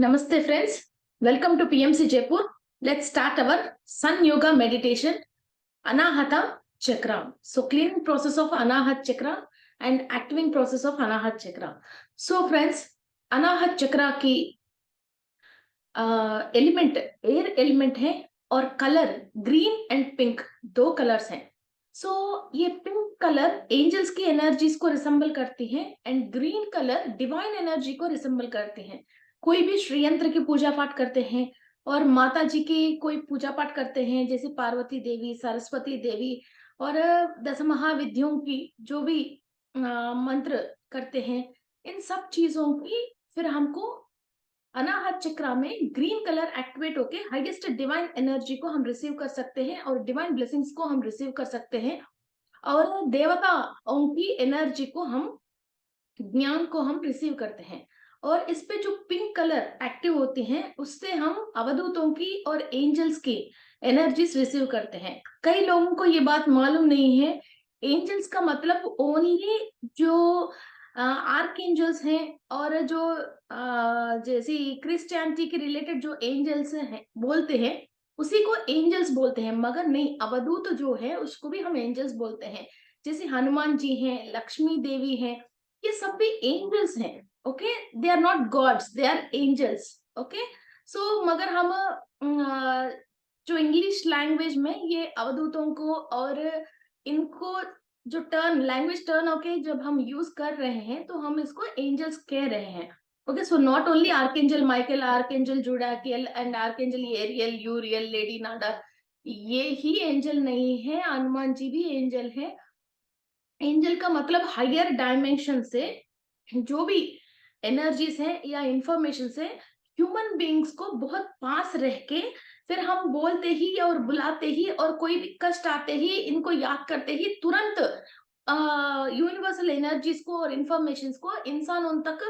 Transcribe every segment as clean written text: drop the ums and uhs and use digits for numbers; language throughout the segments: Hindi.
Namaste friends, welcome to PMC Jaipur. Let's start our Sun Yoga meditation, Anahata Chakra. So cleaning process of Anahat Chakra and activating process of Anahat Chakra. So friends, Anahat Chakra की एलिमेंट एयर एलिमेंट है और कलर ग्रीन एंड पिंक दो कलर्स हैं. सो ये पिंक कलर एंजल्स की एनर्जीज को रिसेंबल करती है and green colour divine energy को रिसेंबल करते हैं. कोई भी श्री यंत्र की पूजा पाठ करते हैं और माता जी की कोई पूजा पाठ करते हैं जैसे पार्वती देवी, सरस्वती देवी और दस महाविद्यों की जो भी मंत्र करते हैं, इन सब चीजों की फिर हमको अनाहत चक्रा में ग्रीन कलर एक्टिवेट होके हाईएस्ट डिवाइन एनर्जी को हम रिसीव कर सकते हैं और डिवाइन ब्लेसिंग्स को हम रिसीव कर सकते हैं और देवताओं की एनर्जी को हम ज्ञान को हम रिसीव करते हैं. और इस पे जो पिंक कलर एक्टिव होती हैं उससे हम अवधूतों की और एंजल्स की एनर्जीज रिसीव करते हैं. कई लोगों को ये बात मालूम नहीं है. एंजल्स का मतलब ओनली जो आर्क एंजल्स हैं और जो जैसे क्रिश्चियनिटी के रिलेटेड जो एंजल्स हैं बोलते हैं उसी को एंजल्स बोलते हैं, मगर नहीं, अवधूत जो है उसको भी हम एंजल्स बोलते हैं. जैसे हनुमान जी हैं, लक्ष्मी देवी हैं, ये सब भी एंजल्स हैं. Okay, they are not gods, they are angels. Okay, so मगर हम जो इंग्लिश लैंग्वेज में ये अवधूतों को और इनको जो टर्न लैंग्वेज टर्न ओके जब हम यूज कर रहे हैं तो हम इसको एंजल्स कह रहे हैं. Okay, so not only archangel Michael, archangel Zadkiel and archangel Ariel, Uriel, lady Nada, ये ही एंजल नहीं है, हनुमान जी भी एंजल है. एंजल का मतलब हायर डायमेंशन से जो भी एनर्जीज है या इंफॉर्मेशन से ह्यूमन बींग्स को बहुत पास रह के फिर हम बोलते ही और बुलाते ही और कोई भी कष्ट आते ही इनको याद करते ही तुरंत यूनिवर्सल एनर्जीज को और इंफॉर्मेशन को इंसान उन तक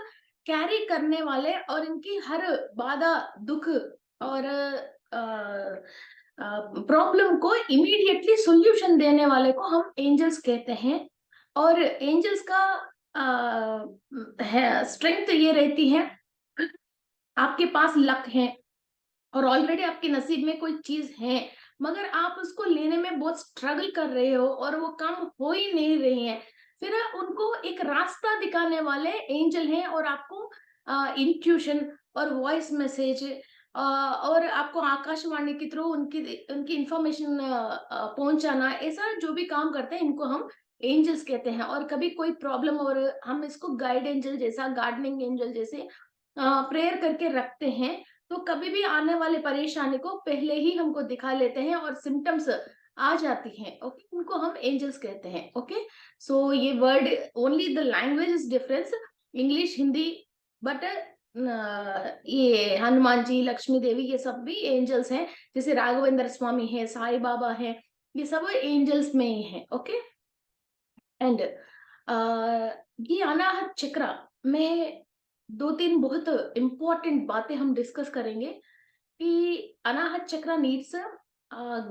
कैरी करने वाले और इनकी हर बाधा दुख और प्रॉब्लम को इमीडिएटली सॉल्यूशन देने वाले को हम एंजल्स कहते हैं. और एंजल्स का स्ट्रेंथ ये रहती है, आपके पास लक है और ऑलरेडी आपके नसीब में कोई चीज है मगर आप उसको लेने में बहुत स्ट्रगल कर रहे हो और वो काम हो ही नहीं रही है, फिर उनको एक रास्ता दिखाने वाले एंजल हैं और आपको इंट्यूशन और वॉइस मैसेज और आपको आकाशवाणी के थ्रू उनकी उनकी इंफॉर्मेशन पहुंचाना, ऐसा जो भी काम करते हैं इनको हम एंजल्स कहते हैं. और कभी कोई प्रॉब्लम और हम इसको गाइड एंजल जैसा, गार्डनिंग एंजल जैसे प्रेयर करके रखते हैं तो कभी भी आने वाले परेशानी को पहले ही हमको दिखा लेते हैं और सिम्टम्स आ जाती हैं. ओके, उनको हम एंजल्स कहते हैं. ओके, सो ये word only the language is difference, English Hindi, but ये हनुमान जी, लक्ष्मी देवी, ये सब भी एंजल्स हैं. जैसे राघवेंद्र स्वामी है, साईं बाबा है, ये सब एंजल्स में ही है. ओके, एंड ये अनाहत चक्र में दो तीन बहुत इंपॉर्टेंट बातें हम डिस्कस करेंगे कि अनाहत चक्र needs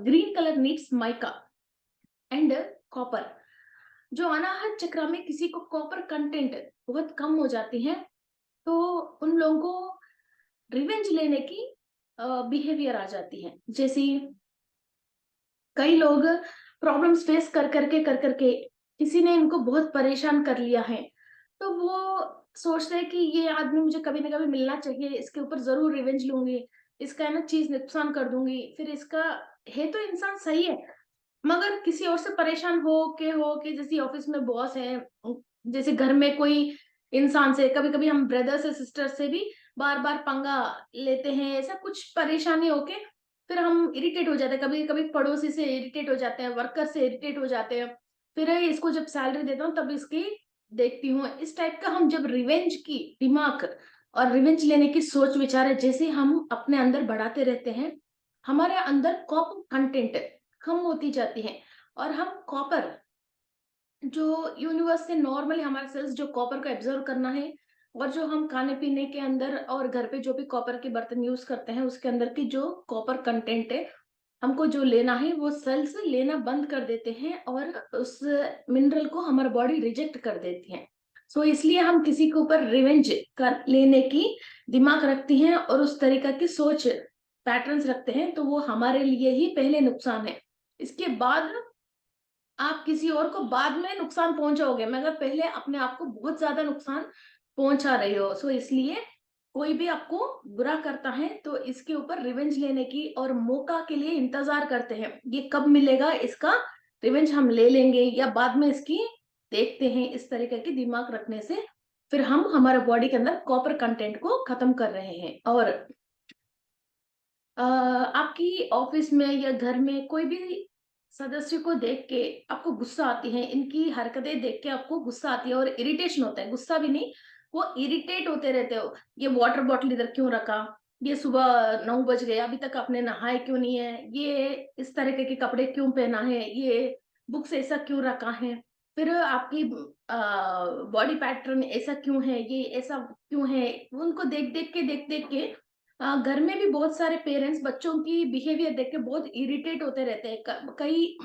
green colour needs mica and copper. जो अनाहत चक्र में किसी को कॉपर कंटेंट बहुत कम हो जाती है तो उन लोगों को रिवेंज लेने की बिहेवियर आ जाती है. जैसे कई लोग प्रॉब्लम्स फेस कर करके किसी ने इनको बहुत परेशान कर लिया है तो वो सोचते हैं कि ये आदमी मुझे कभी ना कभी मिलना चाहिए, इसके ऊपर जरूर रिवेंज लूंगी, इसका है ना चीज नुकसान कर दूंगी. फिर इसका है तो इंसान सही है मगर किसी और से परेशान हो के जैसे ऑफिस में बॉस है, जैसे घर में कोई इंसान से, कभी कभी हम ब्रदर से सिस्टर से भी बार बार पंगा लेते हैं, ऐसा कुछ परेशानी होके फिर हम इरिटेट हो जाते हैं. कभी कभी पड़ोसी से इरिटेट हो जाते हैं, वर्कर से इरिटेट हो जाते हैं, फिर इसको जब सैलरी देता हूँ तब इसकी देखती हूँ. इस टाइप का हम जब रिवेंज की दिमाग और रिवेंज लेने की सोच विचार है जैसे हम अपने अंदर बढ़ाते रहते हैं, हमारे अंदर कॉपर कंटेंट कम होती जाती है और हम कॉपर जो यूनिवर्स से नॉर्मली हमारे सेल्स जो कॉपर को एब्जॉर्व करना है और जो हम खाने पीने के अंदर और घर पे जो भी कॉपर के बर्तन यूज करते हैं उसके अंदर की जो कॉपर कंटेंट है हमको जो लेना है वो सेल्स लेना बंद कर देते हैं और उस मिनरल को हमारा बॉडी रिजेक्ट कर देती है. सो इसलिए हम किसी के ऊपर रिवेंज कर लेने की दिमाग रखती हैं और उस तरीका की सोच पैटर्न्स रखते हैं, तो वो हमारे लिए ही पहले नुकसान है। इसके बाद आप किसी और को बाद में नुकसान पहुंचाओगे, मगर पहले अपने आप को बहुत ज्यादा नुकसान पहुंचा रहे हो। सो इसलिए कोई भी आपको बुरा करता है तो इसके ऊपर रिवेंज लेने की और मौका के लिए इंतजार करते हैं, ये कब मिलेगा, इसका रिवेंज हम ले लेंगे या बाद में इसकी देखते हैं। इस तरीके की दिमाग रखने से फिर हम हमारे बॉडी के अंदर कॉपर कंटेंट को खत्म कर रहे हैं। और आपकी ऑफिस में या घर में कोई भी सदस्य को देख के आपको गुस्सा आती है, इनकी हरकतें देख के आपको गुस्सा आती है और इरिटेशन होता है, गुस्सा भी नहीं, वो इरिटेट होते रहते हो। ये वाटर बॉटल इधर क्यों रखा, ये सुबह 9 बज गए अभी तक आपने नहाए क्यों नहीं है, ये इस तरीके के कपड़े क्यों पहना है, ये बुक्स ऐसा क्यों रखा है, फिर आपकी बॉडी पैटर्न ऐसा क्यों है, ये ऐसा क्यों है। उनको देख देख के घर में भी बहुत सारे पेरेंट्स बच्चों की बिहेवियर देख के बहुत इरिटेट होते रहते हैं। कई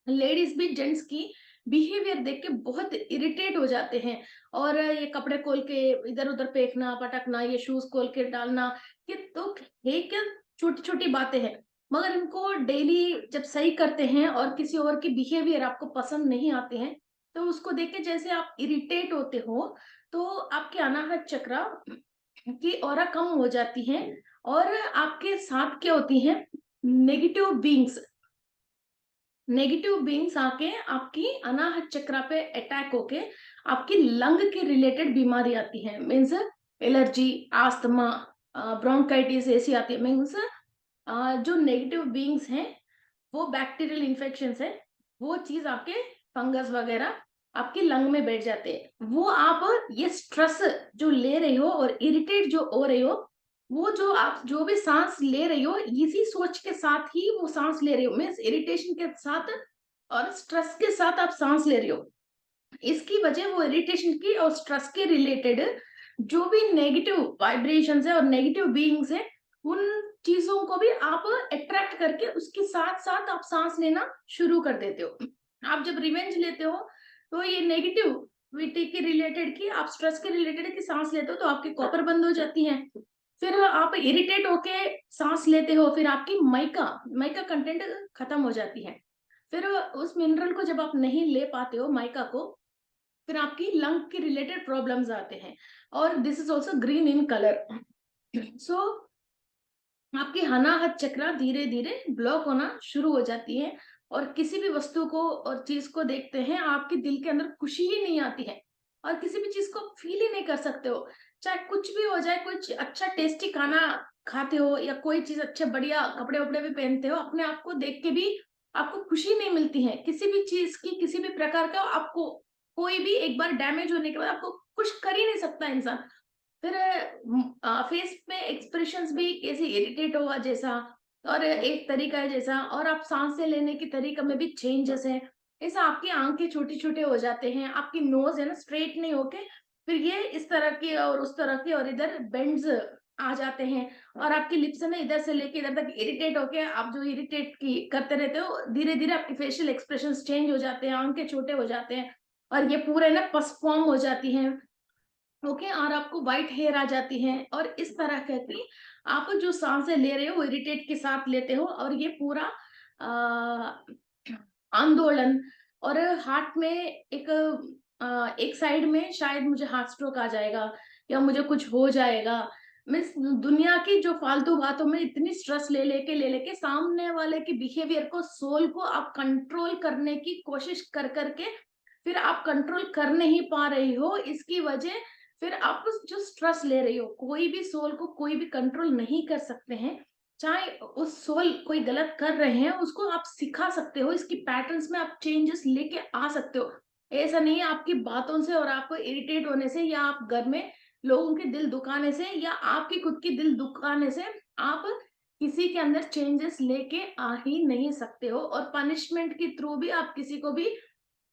लेडीज भी जेंट्स की बिहेवियर देख के बहुत इरिटेट हो जाते हैं। और ये कपड़े खोल के इधर उधर फेंकना, पटकना, ये शूज खोल के डालना, ये तो है क्या, छोटी छोटी बातें हैं। मगर इनको डेली जब सही करते हैं और किसी और की बिहेवियर आपको पसंद नहीं आते हैं, तो उसको देख के जैसे आप इरिटेट होते हो, तो आपके अनाहत चक्र की ऑरा कम हो जाती है। और आपके साथ क्या होती है, नेगेटिव बीइंग्स, नेगेटिव बीइंग्स आके आपकी अनाहत चक्र पे अटैक होके आपकी लंग के रिलेटेड बीमारी आती है। मीन्स एलर्जी, आस्थमा, ब्रोंकाइटिस ऐसी आती है। मीन्स जो नेगेटिव बीइंग्स हैं वो बैक्टीरियल इन्फेक्शन है, वो चीज आपके फंगस वगैरह आपके लंग में बैठ जाते हैं। वो आप ये स्ट्रेस जो ले रही हो और इरिटेट जो हो रही हो, वो जो आप जो भी सांस ले रही हो इसी सोच के साथ ही वो सांस ले रही हो, मीन्स इरिटेशन के साथ और स्ट्रेस के साथ आप सांस ले रही हो। इसकी वजह वो इरिटेशन की और स्ट्रेस के रिलेटेड जो भी नेगेटिव वाइब्रेशंस है और नेगेटिव बीइंग्स है, उन चीजों को भी आप अट्रैक्ट करके उसके साथ साथ आप सांस लेना शुरू कर देते हो। आप जब रिवेंज लेते हो तो ये नेगेटिविटी के रिलेटेड की आप स्ट्रेस के रिलेटेड की सांस लेते हो तो आपकी कॉपर बंद हो जाती है। फिर आप इरिटेट होके सांस लेते हो, फिर आपकी माइका माइका कंटेंट खत्म हो जाती है। फिर उस मिनरल को जब आप नहीं ले पाते हो माइका को, फिर आपकी लंग के रिलेटेड प्रॉब्लम्स आते हैं। और this is also green in colour. So आपकी अनाहत चक्र धीरे धीरे ब्लॉक होना शुरू हो जाती है और किसी भी वस्तु को और चीज को देखते हैं आपके दिल के अंदर खुशी ही नहीं आती है और किसी भी चीज को फील ही नहीं कर सकते हो। चाहे कुछ भी हो जाए, कुछ अच्छा टेस्टी खाना खाते हो या कोई चीज अच्छे बढ़िया कपड़े वपड़े भी पहनते हो, अपने आप को देख के भी आपको खुशी नहीं मिलती है। किसी भी चीज की, किसी भी प्रकार का आपको कोई भी एक बार डैमेज होने के बाद आपको खुश कर ही नहीं सकता इंसान। फिर फेस में एक्सप्रेशंस भी कैसे इरिटेट हुआ जैसा, और एक तरीका है जैसा, और आप सांसें लेने के तरीके में भी चेंजेस है। ऐसा आपकी आंखें छोटे छोटे हो जाते हैं, आपकी नोज है ना स्ट्रेट नहीं होके फिर ये इस तरह की और उस तरह की और इधर बेंड्स आ जाते हैं। और आपकी लिप्स है ना इधर से लेके इधर तक इरिटेट होके आप जो इरिटेट की करते रहते हो, धीरे धीरे आपके फेशियल एक्सप्रेशन चेंज हो जाते हैं, आंखें छोटे हो जाते हैं और ये पूरे ना पस फॉर्म हो जाती हैं। ओके, और आपको व्हाइट हेयर आ जाती है। और इस तरह की आप जो सांसें ले रहे हो वो इरिटेट के साथ लेते हो और ये पूरा आंदोलन। और हार्ट में एक साइड में शायद मुझे हार्ट स्ट्रोक आ जाएगा या मुझे कुछ हो जाएगा। मीन्स दुनिया की जो फालतू बातों में इतनी स्ट्रेस ले लेके सामने वाले की बिहेवियर को, सोल को आप कंट्रोल करने की कोशिश कर करके फिर आप कंट्रोल कर नहीं पा रही हो। इसकी वजह फिर आप जो स्ट्रेस ले रही हो, कोई भी सोल को कोई भी कंट्रोल नहीं कर सकते हैं। चाहे उस सोल कोई गलत कर रहे हैं उसको आप सिखा सकते हो, इसकी पैटर्न्स में आप चेंजेस लेके आ सकते हो। ऐसा नहीं है आपकी बातों से और आपको इरिटेट होने से या आप घर में लोगों के दिल दुखाने से या आपकी खुद की दिल दुखाने से आप किसी के अंदर चेंजेस लेके आ ही नहीं सकते हो। और पनिशमेंट के थ्रू भी आप किसी को भी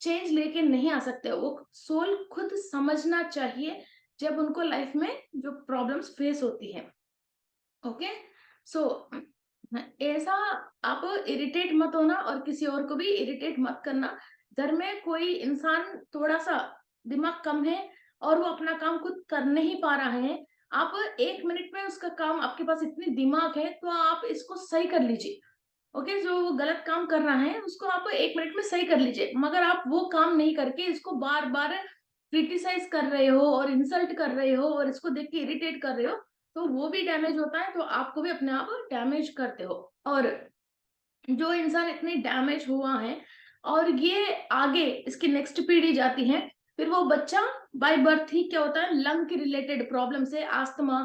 चेंज लेके नहीं आ सकते हो। वो सोल खुद समझना चाहिए जब उनको लाइफ में जो प्रॉब्लम्स फेस होती है। ओके, सो ऐसा आप इरिटेट मत होना और किसी और को भी इरिटेट मत करना। घर में कोई इंसान थोड़ा सा दिमाग कम है और वो अपना काम खुद कर नहीं पा रहा है, आप 1 मिनट में उसका काम, आपके पास इतनी दिमाग है तो आप इसको सही कर लीजिए। ओके, जो वो गलत काम कर रहा है उसको आप 1 मिनट में सही कर लीजिए। मगर आप वो काम नहीं करके इसको बार-बार क्रिटिसाइज़ कर रहे हो और इंसल्ट कर रहे हो और इसको देख के इरिटेट कर रहे हो, तो वो भी डैमेज होता है, तो आपको भी अपने आप डैमेज करते हो। और जो इंसान इतनी डैमेज हुआ है और ये आगे इसकी नेक्स्ट पीढ़ी जाती है, फिर वो बच्चा बाय बर्थ ही क्या होता है, लंग के रिलेटेड प्रॉब्लम से अस्थमा,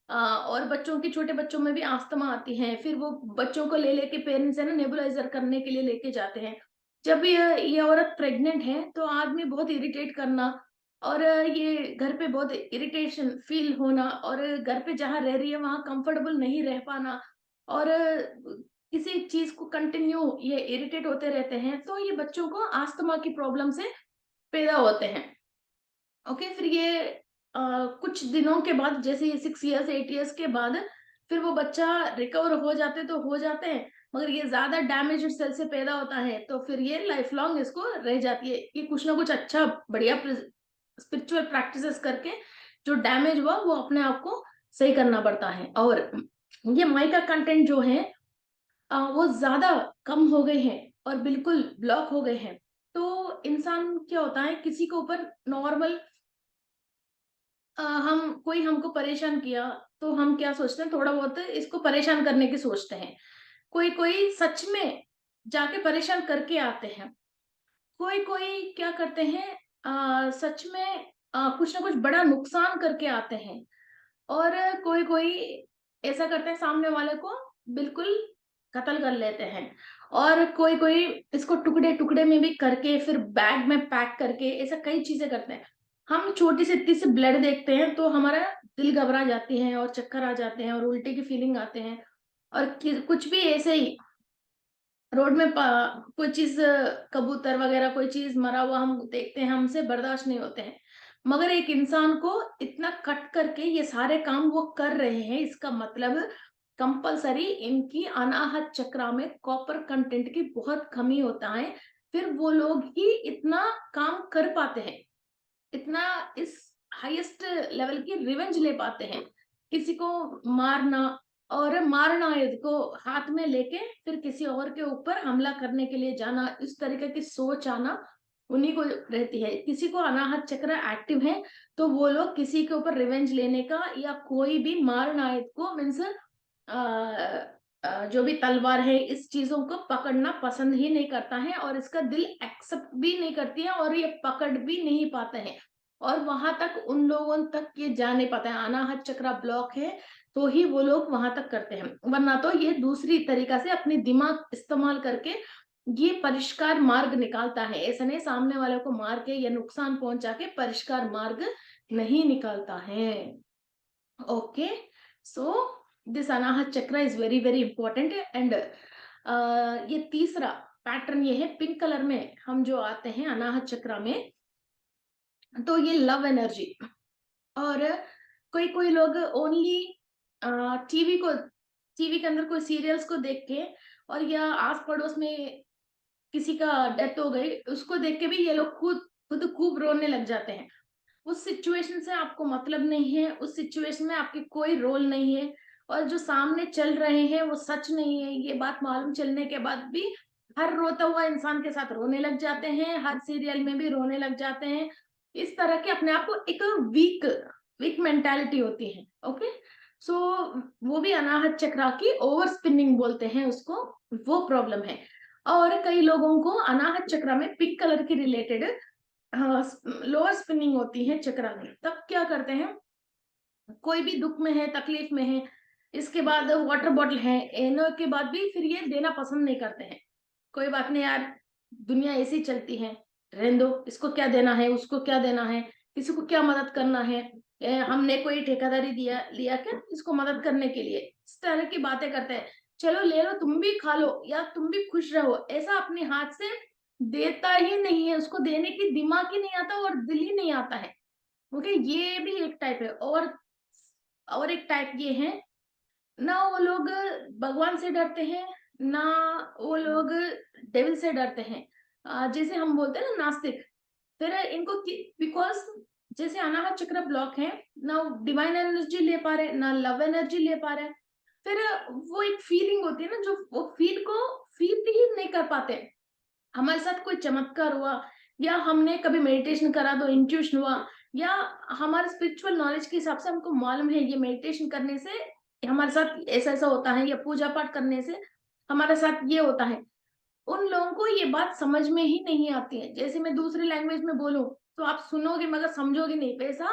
और बच्चों की, छोटे बच्चों में भी अस्थमा आती है, फिर वो बच्चों को ले लेके पेरेंट्स है ना नेबुलाइजर करने के लिए लेके जाते हैं। जब ये औरत प्रेग्नेंट है तो आदमी बहुत इरिटेट करना, और ये घर पे बहुत इरिटेशन फील होना, और घर पे जहाँ रह रही है वहां कंफर्टेबल नहीं रह पाना, और किसी चीज को कंटिन्यू ये इरिटेट होते रहते हैं, तो ये बच्चों को अस्थमा की प्रॉब्लम से पैदा होते हैं। ओके, फिर ये कुछ दिनों के बाद, जैसे 6 इयर्स 8 इयर्स के बाद, फिर वो बच्चा रिकवर हो जाते तो हो जाते हैं, मगर ये ज्यादा डैमेज सेल से पैदा होता है तो फिर ये लाइफ लॉन्ग इसको रह जाती है। ये कुछ ना कुछ अच्छा बढ़िया स्पिरिचुअल प्रैक्टिसेस करके जो डैमेज हुआ वो अपने आप को सही करना पड़ता है। और ये माइका कंटेंट जो है वो ज़्यादा कम हो गए हैं और बिल्कुल ब्लॉक हो गए हैं। तो इंसान क्या होता है, किसी के ऊपर नॉर्मल, हम कोई हमको परेशान किया तो हम क्या सोचते हैं, थोड़ा बहुत इसको परेशान करने की सोचते हैं। कोई कोई सच में जाके परेशान करके आते हैं। कोई कोई क्या करते हैं, सच में कुछ ना कुछ बड़ा नुकसान करके आते हैं। और कोई कोई ऐसा करते हैं, सामने वाले को बिल्कुल कत्ल कर लेते हैं। और कोई कोई इसको टुकड़े टुकड़े में भी करके फिर बैग में पैक करके ऐसा कई चीजें करते हैं। हम छोटी सी इतनी सी ब्लड देखते हैं तो हमारा दिल घबरा जाती है और चक्कर आ जाते हैं और उल्टी की फीलिंग आते हैं। और कुछ भी ऐसे ही रोड में कोई चीज, कबूतर वगैरह कोई चीज मरा हुआ हम देखते हैं, हमसे बर्दाश्त नहीं होते हैं। मगर एक इंसान को इतना कट करके ये सारे काम वो कर रहे हैं, इसका मतलब कंपलसरी इनकी अनाहत चक्रा में कॉपर कंटेंट की बहुत कमी होता है। फिर वो लोग ही इतना काम कर पाते हैं, इतना इस हाईएस्ट लेवल की रिवेंज ले पाते हैं। किसी को मारना, और मारना को हाथ में लेके फिर किसी और के ऊपर हमला करने के लिए जाना, इस तरीके की सोच आना उन्हीं को रहती है। किसी को अनाहत चक्र एक्टिव है तो वो लोग किसी के ऊपर रिवेंज लेने का या कोई भी मारनायत को मीन्स जो भी तलवार है इस चीजों को पकड़ना पसंद ही नहीं करता है, और इसका दिल एक्सेप्ट भी नहीं करती है और ये पकड़ भी नहीं पाते हैं। और वहां तक उन लोगों तक ये जा नहीं पाता है, अनाहत चक्रा ब्लॉक है तो ही वो लोग वहां तक करते हैं, वरना तो ये दूसरी तरीका से अपनी दिमाग इस्तेमाल करके ये परिष्कार मार्ग निकालता है। ऐसा नहीं सामने वाले को मार के या नुकसान पहुंचा के परिष्कार मार्ग नहीं निकालता है। ओके, सो दिस अनाहत चक्र is very very important. And ये तीसरा पैटर्न ये है, पिंक कलर में हम जो आते हैं अनाहत चक्र में, तो ये लव एनर्जी। और कोई कोई लोग ओनली टीवी को, टीवी के अंदर कोई सीरियल्स को देख के, और या आस पड़ोस में किसी का डेथ हो गई उसको देख के भी ये लोग खुद खुद खूब रोने लग जाते हैं। उस सिचुएशन से आपको मतलब नहीं है, उस सिचुएशन में आपकी कोई रोल नहीं है, और जो सामने चल रहे हैं वो सच नहीं है, ये बात मालूम चलने के बाद भी हर रोता हुआ इंसान के साथ रोने लग जाते हैं, हर सीरियल में भी रोने लग जाते हैं। इस तरह के अपने आप को एक वीक वीक मेंटालिटी होती है। ओके, सो वो भी अनाहत चक्रा की ओवर स्पिनिंग बोलते हैं उसको, वो प्रॉब्लम है। और कई लोगों को अनाहत चक्रा में पिंक कलर की रिलेटेड लोअर स्पिनिंग होती है चक्रा में, तब क्या करते हैं, कोई भी दुख में है तकलीफ में है, इसके बाद वाटर बॉटल है, एनो के बाद भी फिर ये देना पसंद नहीं करते हैं। कोई बात नहीं यार, दुनिया ऐसी चलती है, रहने दो, इसको क्या देना है उसको क्या देना है, किसी को क्या मदद करना है, हमने कोई ठेकेदारी दिया लिया क्या इसको मदद करने के लिए, इस तरह की बातें करते हैं। चलो ले लो, तुम भी खा लो या तुम भी खुश रहो, ऐसा अपने हाथ से देता ही नहीं है, उसको देने की दिमाग ही नहीं आता और दिल ही नहीं आता है। ओके, ये भी एक टाइप है। और एक टाइप ये है, ना वो लोग भगवान से डरते हैं, ना वो लोग डेविल से डरते हैं। जैसे हम बोलते हैं ना नास्तिक, फिर इनको बिकॉज जैसे अनाहत चक्र ब्लॉक है, ना डिवाइन एनर्जी ले पा रहे, ना लव एनर्जी ले पा रहे, फिर वो एक फीलिंग होती है ना, जो वो फील ही नहीं कर पाते। हमारे साथ कोई चमत्कार हुआ, या हमने कभी मेडिटेशन करा तो इंट्यूशन हुआ, या हमारे स्पिरिचुअल नॉलेज के हिसाब से हमको मालूम है ये मेडिटेशन करने से हमारे साथ ऐसा ऐसा होता है, या पूजा पाठ करने से हमारे साथ ये होता है, उन लोगों को ये बात समझ में ही नहीं आती है। जैसे मैं दूसरी लैंग्वेज में बोलूं तो आप सुनोगे मगर समझोगे नहीं, वैसा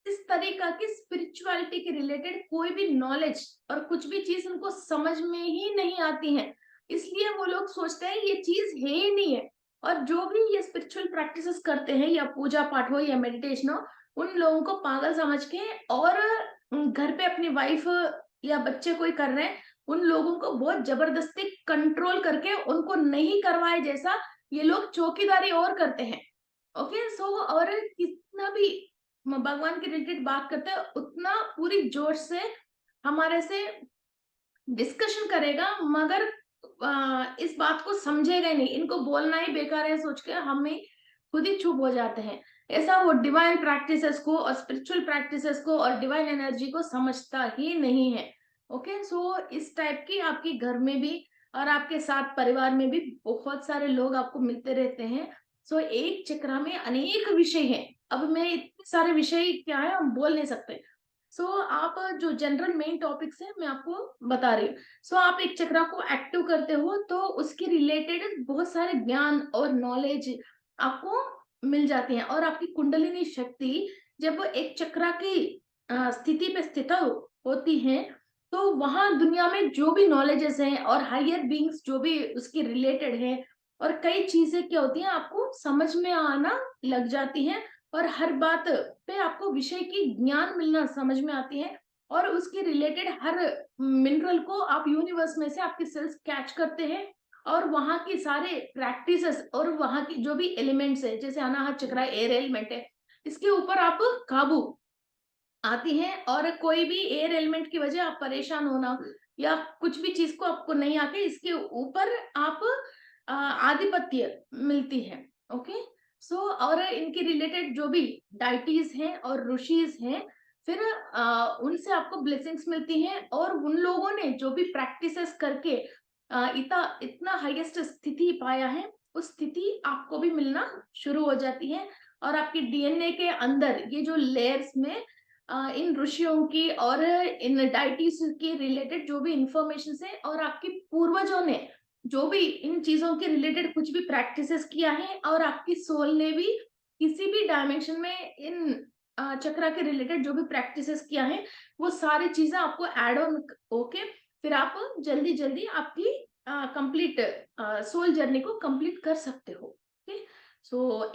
इस तरीका की स्पिरिचुअलिटी के रिलेटेड कोई भी नॉलेज और कुछ भी चीज उनको समझ में ही नहीं आती है, इसलिए वो लोग सोचते हैं ये चीज है ही नहीं है। और जो भी ये स्पिरिचुअल प्रैक्टिसेस करते हैं, या पूजा पाठ हो या मेडिटेशन हो, उन लोगों को पागल समझ के, और घर पे अपनी वाइफ या बच्चे कोई कर रहे हैं, उन लोगों को बहुत जबरदस्ती कंट्रोल करके उनको नहीं करवाए जैसा ये लोग चौकीदारी और करते हैं। ओके, सो और कितना भी भगवान के रिलेटेड बात करते हैं उतना पूरी जोश से हमारे से डिस्कशन करेगा, मगर इस बात को समझेगा ही नहीं, इनको बोलना ही बेकार है सोच के हमें खुद ही चुप हो जाते हैं। ऐसा वो डिवाइन प्रैक्टिसेस को और स्पिरिचुअल प्रैक्टिसेस को और डिवाइन एनर्जी को समझता ही नहीं है। ओके, सो इस टाइप की आपके घर में भी और आपके साथ परिवार में भी बहुत सारे लोग आपको मिलते रहते हैं। सो एक चक्र में अनेक विषय हैं, अब मैं इतने सारे विषय क्या है हम बोल नहीं सकते। आप जो जनरल मेन टॉपिक्स है मैं आपको बता रही हूँ। आप एक चक्रा को एक्टिव करते हो तो उसके रिलेटेड बहुत सारे ज्ञान और नॉलेज आपको मिल जाती है, और आपकी कुंडलिनी शक्ति जब वो एक चक्रा की स्थिति पे स्थित होती है, तो वहां दुनिया में जो भी नॉलेजेस हैं और हायर बीइंग्स जो भी उसके रिलेटेड है, और कई चीजें क्या होती हैं आपको समझ में आना लग जाती हैं, और हर बात पे आपको विषय की ज्ञान मिलना समझ में आती है, और उसके रिलेटेड हर मिनरल को आप यूनिवर्स में से आपके सेल्स कैच करते हैं, और वहां की सारे प्रैक्टिसेस और वहां की जो भी एलिमेंट्स है, जैसे अनाहत चक्र एयर एलिमेंट है, इसके ऊपर आप काबू आती हैं। और कोई भी एयर एलिमेंट की वजह आप परेशान होना या कुछ भी चीज को आपको नहीं आके इसके ऊपर आप आधिपत्य मिलती है। ओके, और इनके रिलेटेड जो भी डाइटीज हैं और ऋषिज हैं, फिर उनसे आपको ब्लेसिंग्स मिलती हैं, और उन लोगों ने जो भी प्रैक्टिसेस करके इतना हाईएस्ट स्थिति पाया है, उस स्थिति आपको भी मिलना शुरू हो जाती है। और आपकी डीएनए के अंदर ये जो लेयर्स में इन ऋषियों की और इन डाइटीज की रिलेटेड जो भी इंफॉर्मेशन है, और आपके पूर्वजों ने जो भी इन चीजों के रिलेटेड कुछ भी प्रैक्टिसेस किया है, और आपकी सोल ने भी किसी भी डायमेंशन में इन चक्रा के रिलेटेड जो भी प्रैक्टिसेस किया है, वो सारी चीजें आपको एड ऑन होके फिर आप जल्दी जल्दी आपकी कंप्लीट सोल जर्नी को कंप्लीट कर सकते हो। ओके,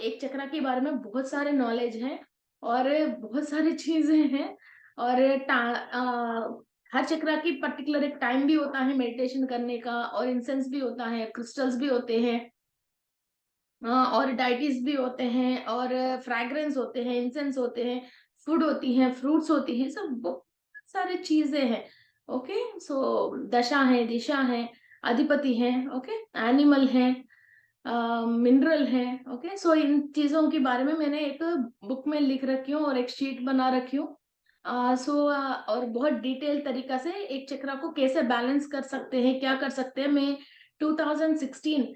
एक चक्रा के बारे में बहुत सारे नॉलेज हैं और बहुत सारी चीजें हैं, और हर चक्रा की पर्टिकुलर एक टाइम भी होता है मेडिटेशन करने का, और इंसेंस भी होता है, क्रिस्टल्स भी होते हैं, और डाइटीज भी होते हैं, और फ्रैग्रेंस होते हैं, इंसेंस होते हैं, फूड होती है, फ्रूट्स होती है, सब बहुत सारी चीजें हैं। ओके, दशा है, दिशा है, अधिपति है, ओके, एनिमल है, मिनरल है। ओके, इन चीजों के बारे में मैंने एक बुक में लिख रखी हूँ और एक शीट बना रखी हूँ। और बहुत डिटेल तरीका से एक चक्रा को कैसे बैलेंस कर सकते हैं, क्या कर सकते हैं। मैं 2016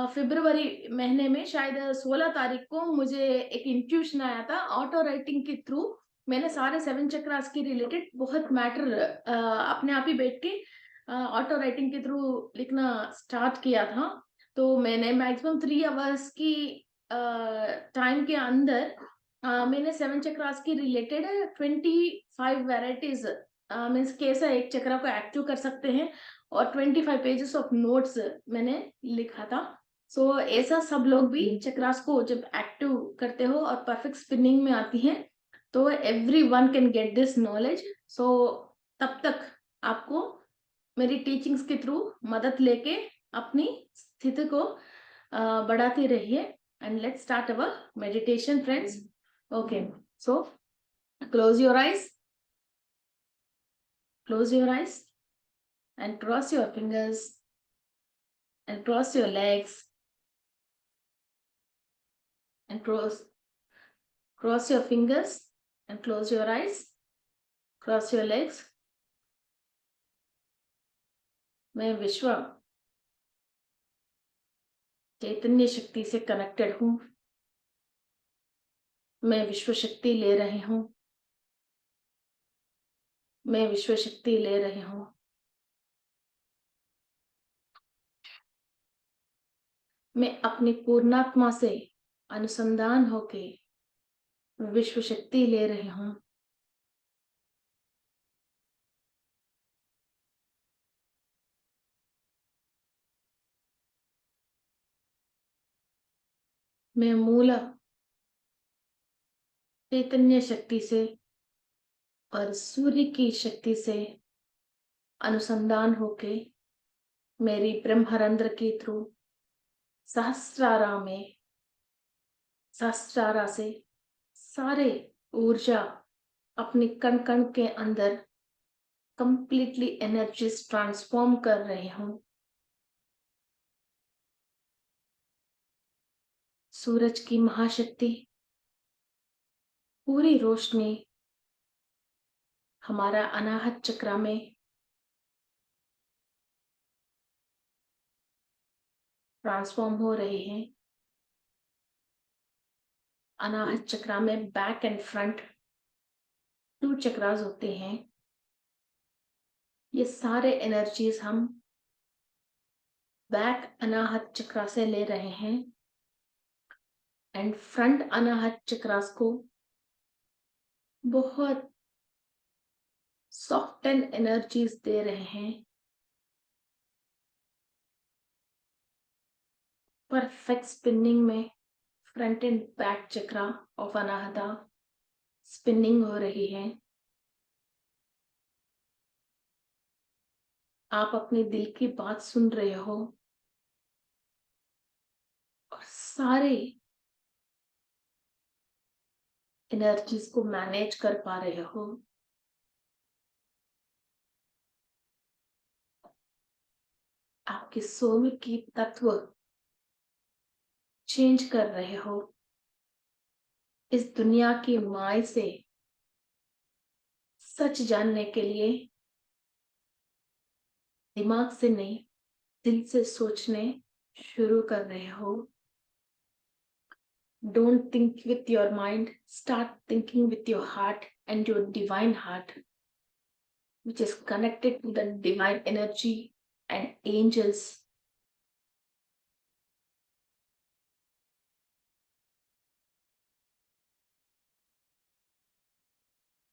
फरवरी महीने में शायद 16 तारीख को मुझे एक इंट्यूशन आया था ऑटो राइटिंग के थ्रू। मैंने सारे 7 चक्रास के रिलेटेड बहुत मैटर अपने आप ही बैठ के ऑटो राइटिंग के थ्रू लिखना स्टार्ट किया था। तो मैंने मैक्सिमम 3 आवर्स की टाइम के अंदर मैंने 7 चक्रास की रिलेटेड 25 वेराइटीज मीन्स कैसा एक चक्रा को एक्टिव कर सकते हैं, और 25 पेजेस ऑफ नोट्स मैंने लिखा था। ऐसा सब लोग भी चक्रास को जब एक्टिव करते हो और परफेक्ट स्पिनिंग में आती है, तो every one can get this knowledge. तब तक आपको मेरी टीचिंग्स के थ्रू मदद लेके अपनी स्थिति को बढ़ाते रहिए। And let's start our meditation friends. Okay, so close your eyes, close your eyes and cross your fingers and cross your legs and cross your fingers and close your eyes. Cross your legs. मैं विश्व चैतन्य शक्ति से कनेक्टेड हूँ। मैं विश्व शक्ति ले रही हूँ। मैं विश्व शक्ति ले रही हूँ। मैं अपनी पूर्णात्मा से अनुसंधान होके विश्व शक्ति ले रही हूँ। मैं मूल चैतन्य शक्ति से और सूर्य की शक्ति से अनुसंधान होके मेरी ब्रह्मरंध्र के थ्रू सहस्त्रारा से सारे ऊर्जा अपने कण कण के अंदर कंप्लीटली एनर्जीज ट्रांसफॉर्म कर रहे हूँ। सूरज की महाशक्ति पूरी रोशनी हमारा अनाहत चक्र में ट्रांसफॉर्म हो रही है। अनाहत चक्र में बैक एंड फ्रंट 2 चक्रास होते हैं। ये सारे एनर्जीज हम बैक अनाहत चक्र से ले रहे हैं एंड फ्रंट अनाहत चक्रास को बहुत सॉफ्ट एंड एनर्जीज दे रहे हैं। परफेक्ट स्पिनिंग में front and back chakra of Anahata spinning हो रही है। आप अपने दिल की बात सुन रहे हो और सारे एनर्जीज को मैनेज कर पा रहे हो। आपके सोल की तत्व चेंज कर रहे हो। इस दुनिया की माय से सच जानने के लिए दिमाग से नहीं, दिल से सोचने शुरू कर रहे हो। Don't think with your mind, start thinking with your heart and your divine heart, which is connected to the divine energy and angels.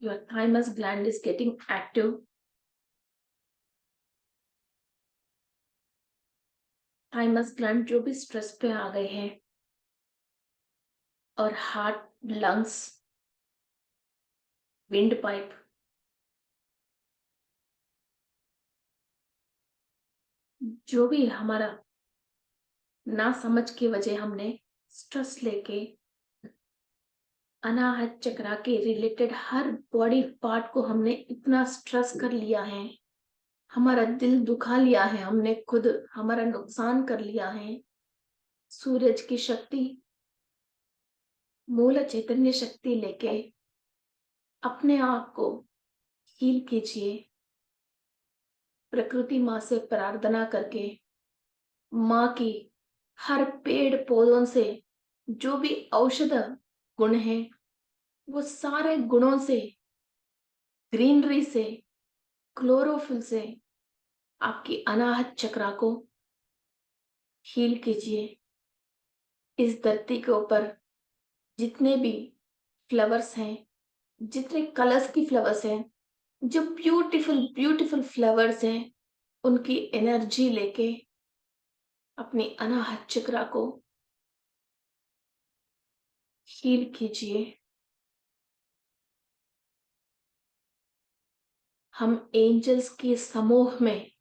Your thymus gland is getting active. Thymus gland जो भी स्ट्रेस पे आ गए हैं और हार्ट, लंग्स, विंड पाइप, जो भी हमारा ना समझ की वजह हमने स्ट्रेस लेके अनाहत चक्र के रिलेटेड हर बॉडी पार्ट को हमने इतना स्ट्रेस कर लिया है, हमारा दिल दुखा लिया है, हमने खुद हमारा नुकसान कर लिया है। सूरज की शक्ति, मूल चैतन्य शक्ति लेके अपने आप को हील कीजिए। प्रकृति माँ से प्रार्थना करके माँ की हर पेड़ पौधों से जो भी औषध गुण है वो सारे गुणों से, ग्रीनरी से, क्लोरोफिल से आपकी अनाहत चक्र को हील कीजिए। इस धरती के ऊपर जितने भी फ्लावर्स हैं, जितने कलर्स की फ्लावर्स हैं, जो ब्यूटीफुल ब्यूटीफुल फ्लावर्स हैं, उनकी एनर्जी लेके अपनी अनाहत चक्र को हील कीजिए। हम एंजल्स के समूह में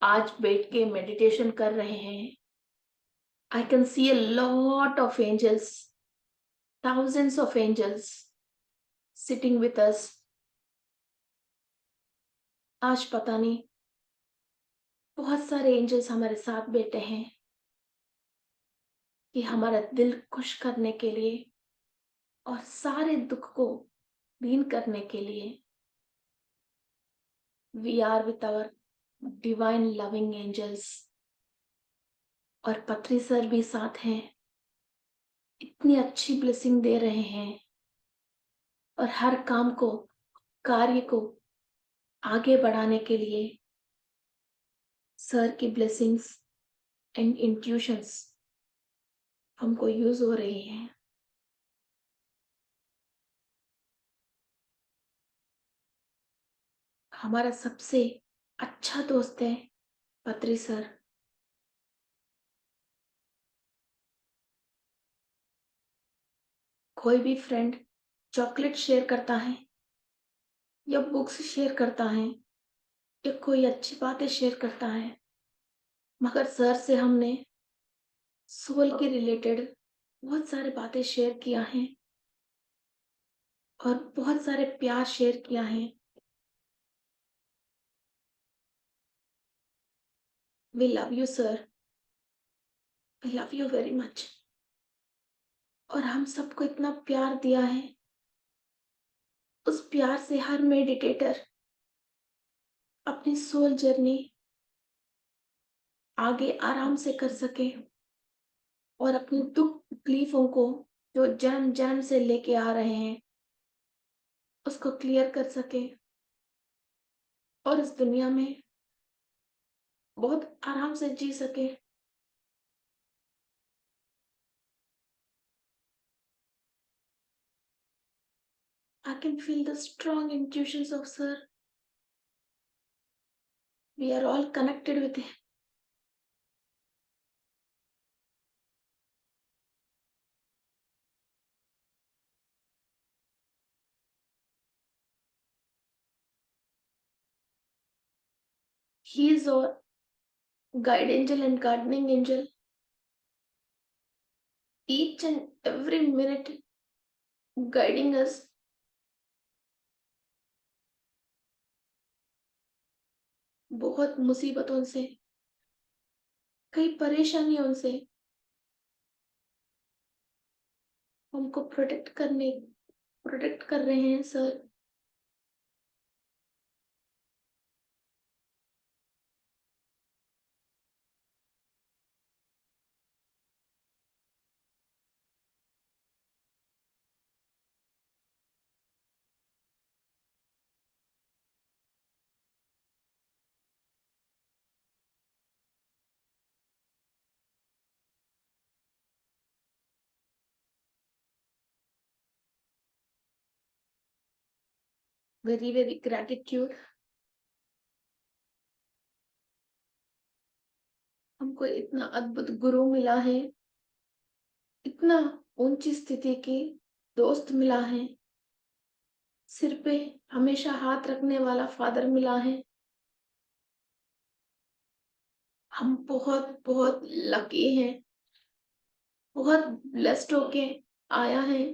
आज बैठ के मेडिटेशन कर रहे हैं। I can see a lot of angels, thousands of angels sitting with us. आज पता नहीं बहुत सारे एंजल्स हमारे साथ बैठे हैं। कि हमारा दिल खुश करने के लिए और सारे दुख को दीन करने के लिए we are with our divine loving angels. और पत्री सर भी साथ हैं, इतनी अच्छी ब्लेसिंग दे रहे हैं और हर काम को, कार्य को आगे बढ़ाने के लिए सर की ब्लेसिंग्स एंड इंट्यूशंस हमको यूज हो रही हैं। हमारा सबसे अच्छा दोस्त है पत्री सर। कोई भी फ्रेंड चॉकलेट शेयर करता है या बुक्स शेयर करता है या कोई अच्छी बातें शेयर करता है, मगर सर से हमने सोल के रिलेटेड बहुत सारे बातें शेयर किया है और बहुत सारे प्यार शेयर किया है। We love you sir, we love you very much. और हम सबको इतना प्यार दिया है, उस प्यार से हर मेडिटेटर अपनी सोल जर्नी आगे आराम से कर सके और अपनी दुख तकलीफों को जो जन्म जन्म से लेके आ रहे हैं उसको क्लियर कर सके और इस दुनिया में बहुत आराम से जी सके। I can feel the strong intuitions of Sir. We are all connected with him. He is our guide angel and gardening angel. Each and every minute guiding us. बहुत मुसीबतों से, कई परेशानियों से हमको प्रोटेक्ट कर रहे हैं सर। Very very gratitude. हमको इतना अद्भुत गुरु मिला है, इतना ऊंची स्थिति की दोस्त मिला है, सिर पे हमेशा हाथ रखने वाला फादर मिला है। हम बहुत बहुत लकी हैं, बहुत ब्लेस्ड होके आया है।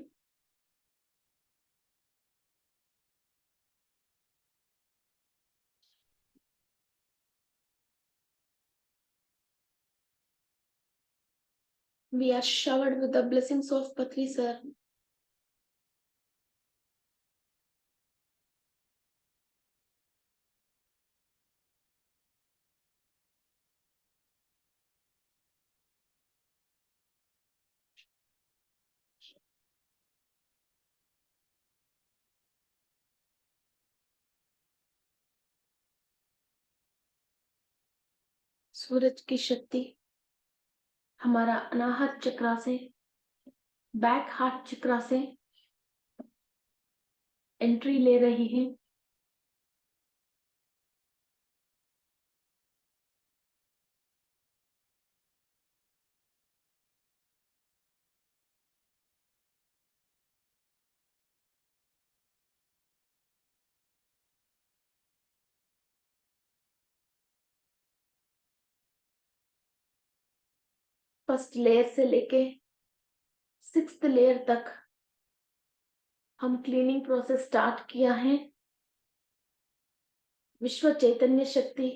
We are showered with the blessings of Patri sir. सूरज की शक्ति हमारा अनाहत चक्रा से, बैक हार्ट चक्रा से एंट्री ले रही है। फर्स्ट लेयर से लेके सिक्स्थ लेयर तक हम क्लीनिंग प्रोसेस स्टार्ट किया है। विश्व चैतन्य शक्ति,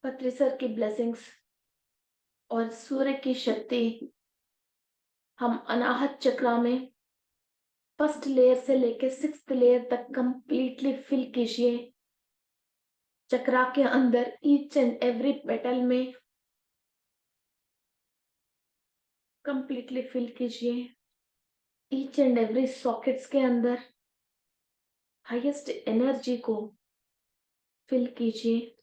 पथरी सर की ब्लेसिंग्स और सूर्य की शक्ति हम अनाहत चक्र में फर्स्ट लेयर से लेके सिक्स्थ लेयर तक कंप्लीटली फिल कीजिए। चक्रा के अंदर ईच एंड एवरी पेटल में कंप्लीटली फिल कीजिए। ईच एंड एवरी सॉकेट्स के अंदर हाईएस्ट एनर्जी को फिल कीजिए।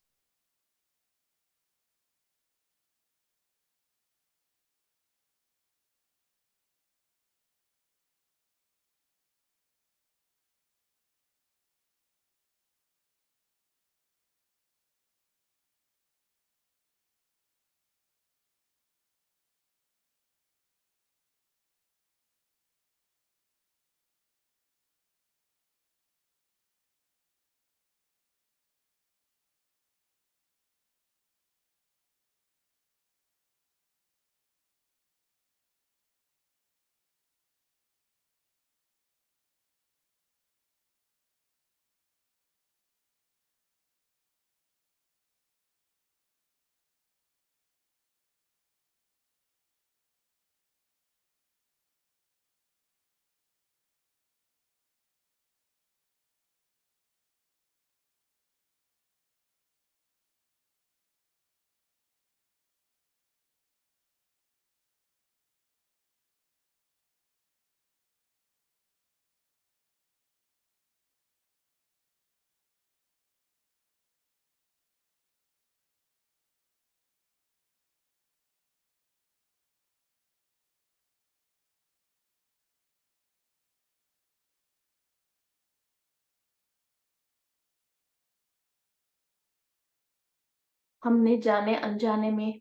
हमने जाने अनजाने में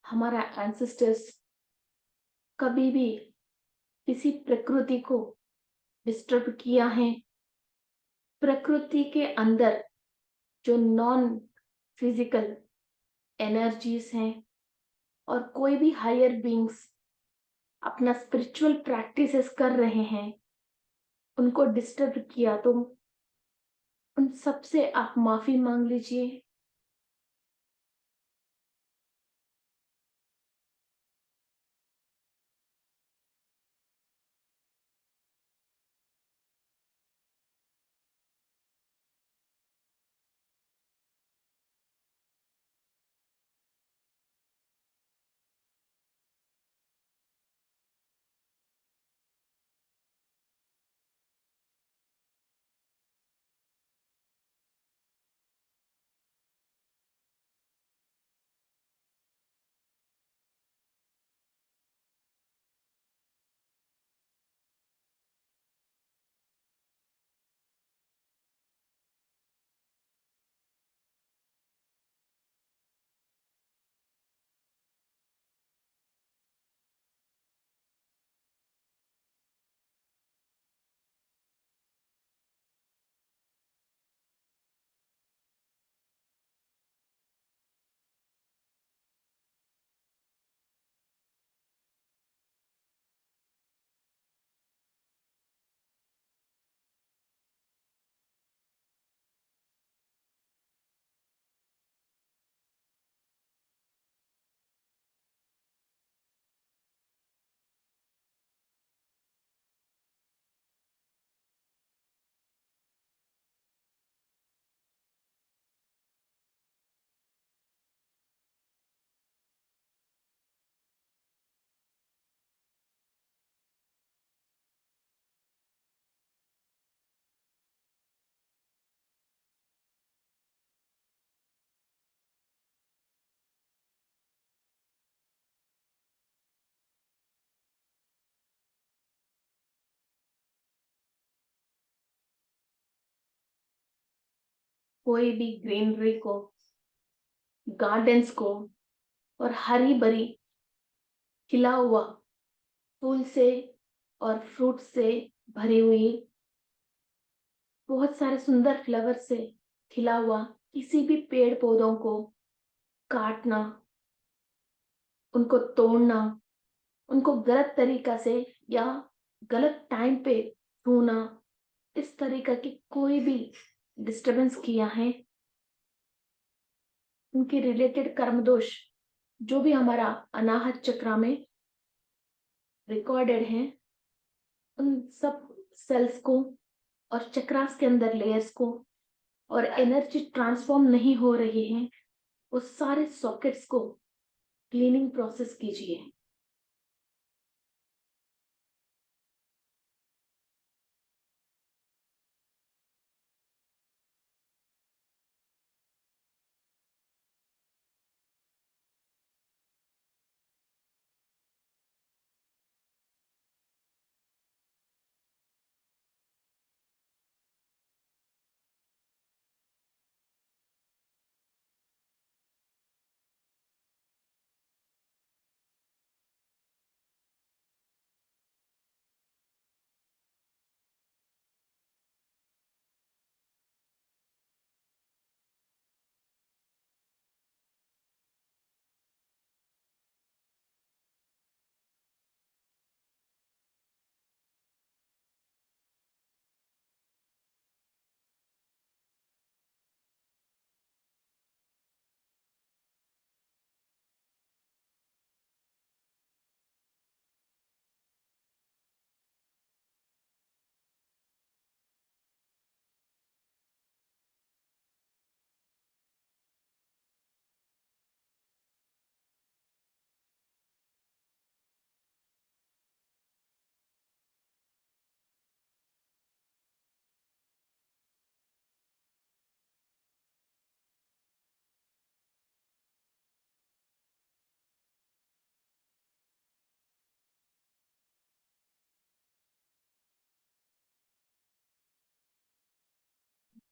हमारा एंसेस्टर्स कभी भी किसी प्रकृति को डिस्टर्ब किया है। प्रकृति के अंदर जो नॉन फिजिकल एनर्जीज हैं और कोई भी हायर बीइंग्स अपना स्पिरिचुअल प्रैक्टिसेस कर रहे हैं, उनको डिस्टर्ब किया तो उन सब से आप माफी मांग लीजिए। कोई भी ग्रीनरी को, गार्डन्स को और हरी भरी खिला हुआ फूल से और फ्रूट से भरी हुई बहुत सारे सुंदर फ्लावर से खिला हुआ किसी भी पेड़ पौधों को काटना, उनको तोड़ना, उनको गलत तरीका से या गलत टाइम पे छूना, इस तरीका की कोई भी डिस्टरबेंस किया है, उनके रिलेटेड कर्म दोष जो भी हमारा अनाहत चक्र में रिकॉर्डेड हैं, उन सब सेल्स को और चक्रास के अंदर लेयर्स को, और एनर्जी ट्रांसफॉर्म नहीं हो रही है, वो सारे सॉकेट्स को क्लीनिंग प्रोसेस कीजिए।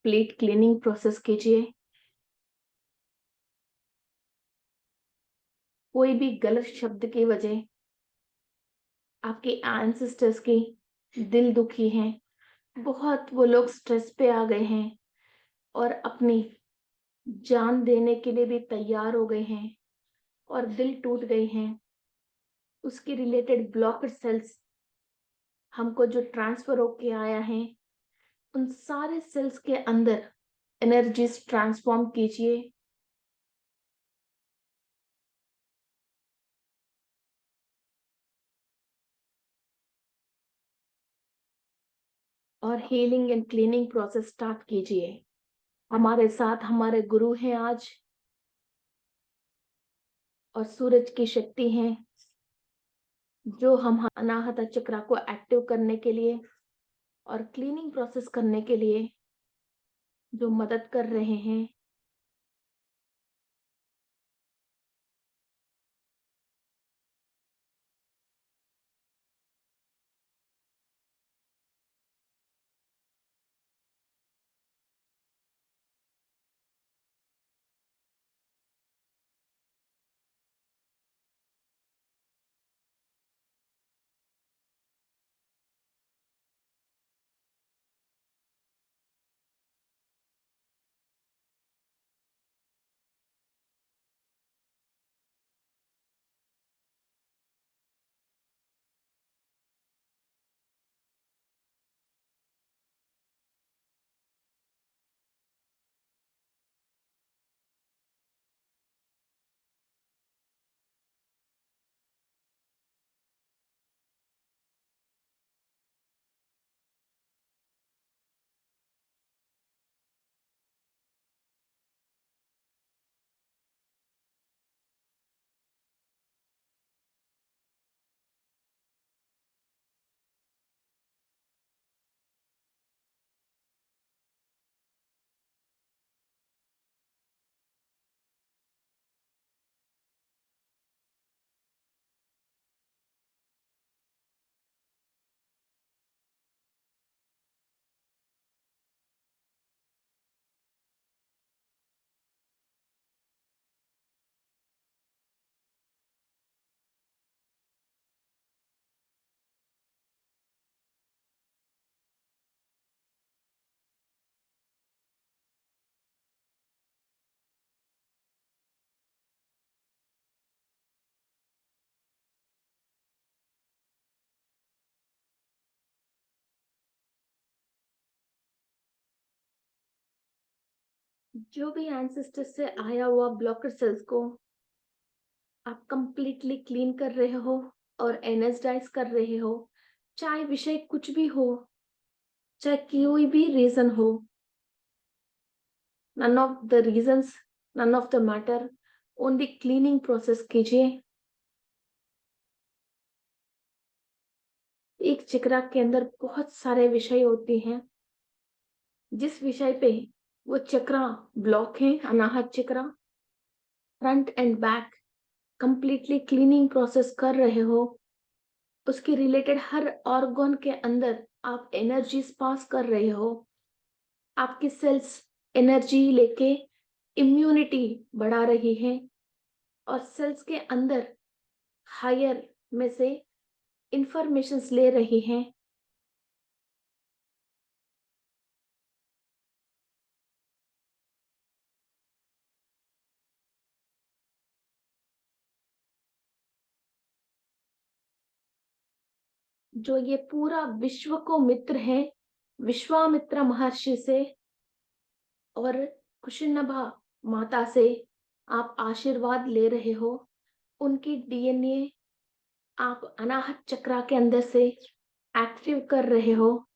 प्लेट क्लीनिंग प्रोसेस कीजिए। कोई भी गलत शब्द की वजह आपके एंसेस्टर्स की दिल दुखी हैं, बहुत वो लोग स्ट्रेस पे आ गए हैं और अपनी जान देने के लिए भी तैयार हो गए हैं और दिल टूट गए हैं, उसके रिलेटेड ब्लॉक्ड सेल्स हमको जो ट्रांसफर होके आया है, उन सारे सेल्स के अंदर एनर्जीज ट्रांसफॉर्म कीजिए। और healing and cleaning process start कीजिए। हमारे साथ हमारे गुरु हैं आज, और सूरज की शक्ति है, जो हम अनाहत चक्र को एक्टिव करने के लिए और क्लीनिंग प्रोसेस करने के लिए जो मदद कर रहे हैं। जो भी एंसेस्टर से आया हुआ ब्लॉकेड सेल्स को आप कंप्लीटली क्लीन कर रहे हो, और एनर्जाइज कर रहे हो, चाहे विषय कुछ भी हो, चाहे कोई भी रीजन हो, none of the reasons, none of the matter, only cleaning process कीजिए। एक चक्रा के अंदर बहुत सारे विषय होते हैं। जिस विषय पे वो चक्रा ब्लॉक है, Anahata chakra, front and back completely cleaning process कर रहे हो, उसके रिलेटेड हर ऑर्गन के अंदर आप एनर्जीज पास कर रहे हो, आपकी सेल्स एनर्जी लेके इम्यूनिटी बढ़ा रही है और सेल्स के अंदर हायर में से इंफॉर्मेशंस ले रही हैं। जो ये पूरा विश्व को मित्र है, विश्वामित्र महर्षि से और कुशिनभा माता से आप आशीर्वाद ले रहे हो। उनकी डीएनए आप अनाहत चक्रा के अंदर से एक्टिव कर रहे हो।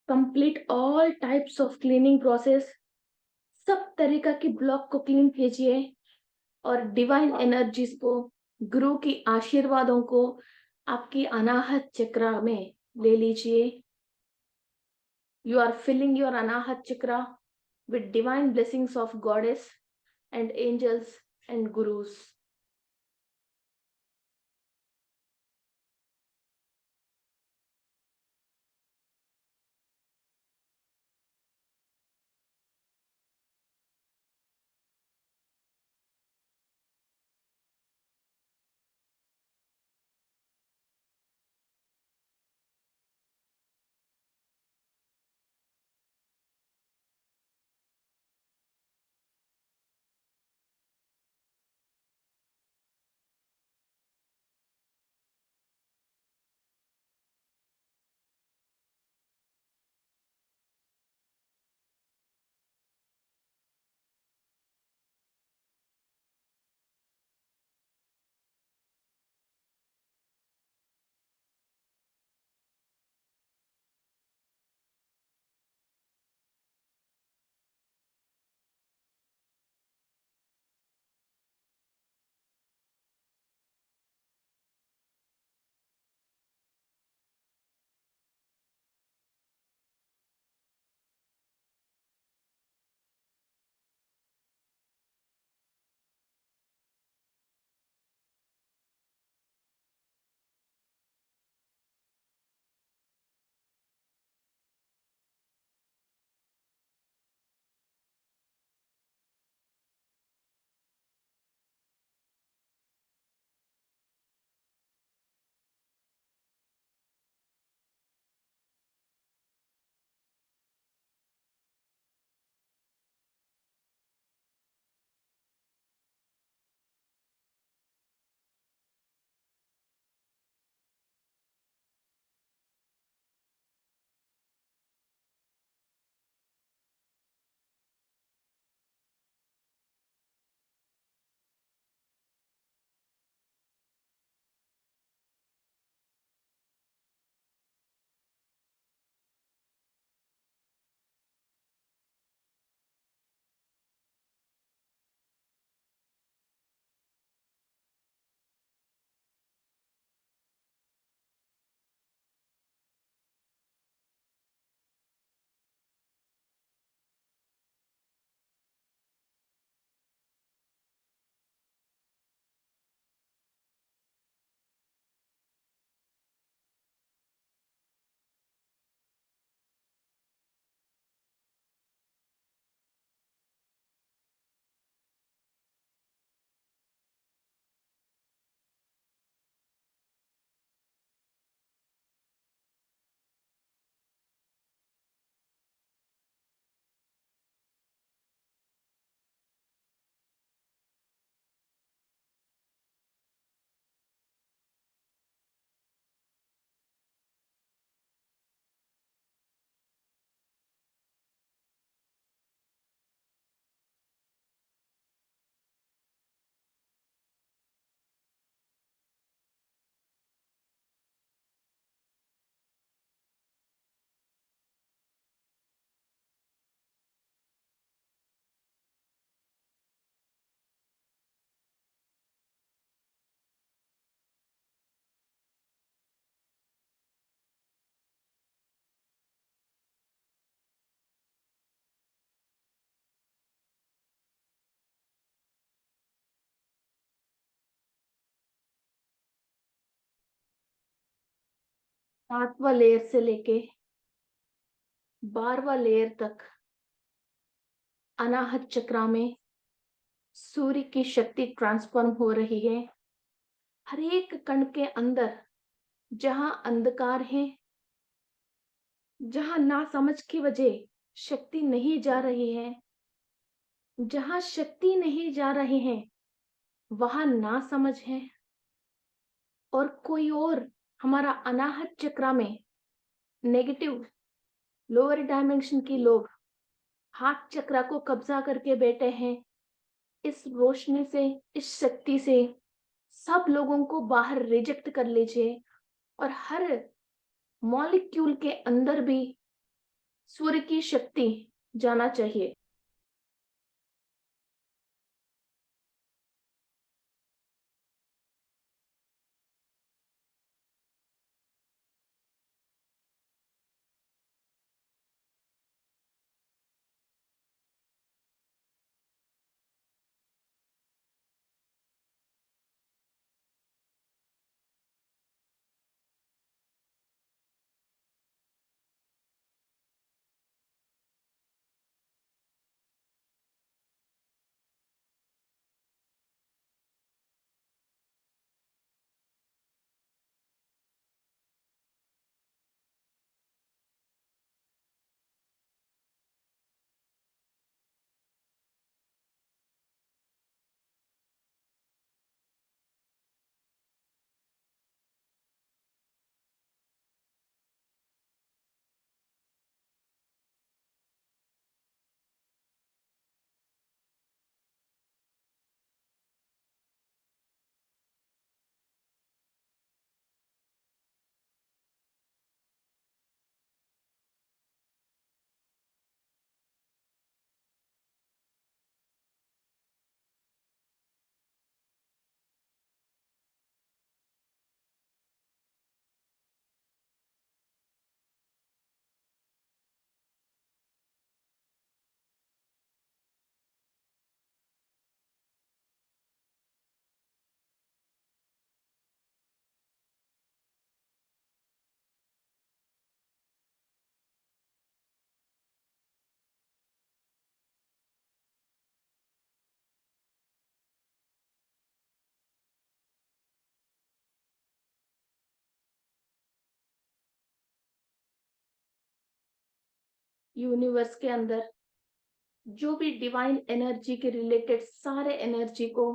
Complete all types of cleaning process, सब तरीका की ब्लॉक को क्लीन कीजिए और डिवाइन एनर्जीज को, गुरु की आशीर्वादों को आपकी अनाहत चक्रा में ले लीजिए। You are filling your Anahata chakra with divine blessings of goddess and angels and gurus. सातवां लेयर से लेके 12वां लेयर तक अनाहत चक्रा में सूर्य की शक्ति ट्रांसफॉर्म हो रही है। हर एक कण के अंदर जहां अंधकार है, जहां नासमझ की वजह शक्ति नहीं जा रही है, जहां शक्ति नहीं जा रही है, वहां नासमझ है। और कोई और हमारा अनाहत चक्रा में नेगेटिव लोअर डायमेंशन के लोग हाथ चक्रा को कब्जा करके बैठे हैं। इस रोशनी से, इस शक्ति से सब लोगों को बाहर रिजेक्ट कर लीजिए और हर मॉलिक्यूल के अंदर भी सूर्य की शक्ति जाना चाहिए। यूनिवर्स के अंदर जो भी डिवाइन एनर्जी के रिलेटेड सारे एनर्जी को